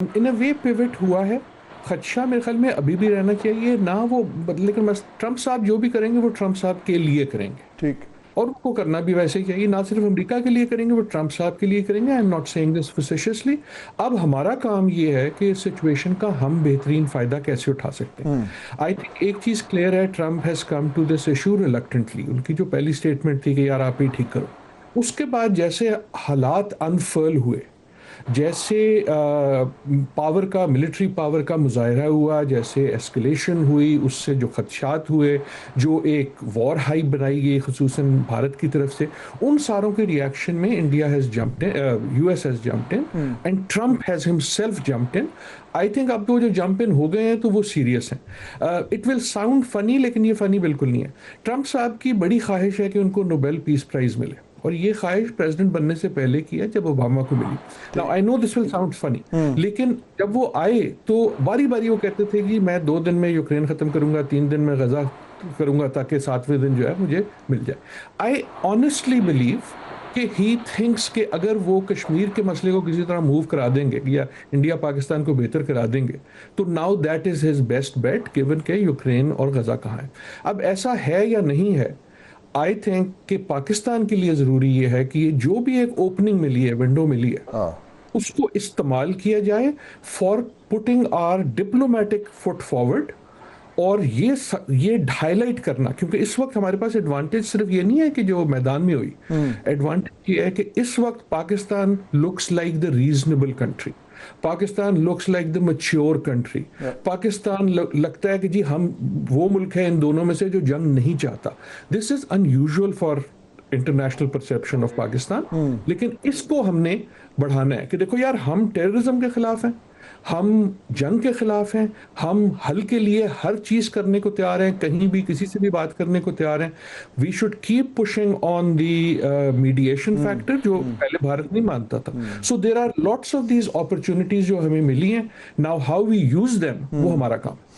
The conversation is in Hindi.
इन अ वे पिवट हुआ है। खदशा मेरे ख्याल में अभी भी रहना चाहिए ना वो, लेकिन बस ट्रंप साहब जो भी करेंगे वो ट्रंप साहब के लिए करेंगे, ठीक। और उनको करना भी वैसे ही चाहिए। ना सिर्फ अमेरिका के लिए करेंगे, वो ट्रंप साहब के लिए करेंगे। I am not saying this facetiously. अब हमारा काम ये है कि इस सिचुएशन का हम बेहतरीन फ़ायदा कैसे उठा सकते हैं। आई थिंक एक चीज़ क्लियर है, Trump has come to this issue reluctantly. उनकी जो पहली स्टेटमेंट थी कि यार आप ही ठीक करो, उसके बाद जैसे हालात अनफर्ल हुए, जैसे पावर का, मिलिट्री पावर का मुज़ाहरा हुआ, जैसे एस्केलेशन हुई, उससे जो खदशात हुए, जो एक वॉर हाइप बनाई गई ख़ुसूसन भारत की तरफ से, उन सारों के रिएक्शन में India has jumped in, US has jumped in and Trump has himself jumped in. I think अब तो जो जंप इन हो गए हैं तो वो सीरियस हैं। इट विल साउंड फनी, लेकिन ये फनी बिल्कुल नहीं है। ट्रंप साहब की बड़ी ख्वाहिश है कि उनको नोबेल पीस प्राइज़ मिले, और ये ख्वाहिश प्रेसिडेंट बनने से पहले की है, जब ओबामा को मिली। Now I know this will sound funny, लेकिन जब वो आए तो बारी बारी वो कहते थे कि मैं 2 दिन में यूक्रेन खत्म करूंगा, 3 दिन में गजा करूंगा, ताकि 7वें दिन जो है मुझे मिल जाए। आई ऑनेस्टली बिलीव कि ही थिंक्स कि अगर वो कश्मीर के मसले को किसी तरह मूव करा देंगे या इंडिया पाकिस्तान को बेहतर करा देंगे, तो now that is his best bet, given के यूक्रेन और गजा कहाँ है। अब ऐसा है या नहीं है, आई थिंक कि पाकिस्तान के लिए ज़रूरी ये है कि जो भी एक ओपनिंग मिली है, विंडो मिली है, हाँ। उसको इस्तेमाल किया जाए for putting our diplomatic foot forward. और ये हाईलाइट करना, क्योंकि इस वक्त हमारे पास एडवांटेज सिर्फ ये नहीं है कि जो मैदान में हुई, एडवांटेज ये है कि इस वक्त Pakistan looks like the reasonable country, Pakistan looks like the mature country. Pakistan लगता है कि जी हम वो मुल्क है इन दोनों में से जो जंग नहीं चाहता। This is unusual for international perception of Pakistan. लेकिन इसको हमने बढ़ाना है कि देखो यार, हम टेररिज्म के खिलाफ हैं, हम जंग के खिलाफ हैं, हम हल के लिए हर चीज करने को तैयार हैं, कहीं भी किसी से भी बात करने को तैयार हैं। We should keep pushing on the mediation factor, जो पहले भारत नहीं मानता था। So there are lots of these opportunities जो हमें मिली हैं। Now how we use them, वो हमारा काम।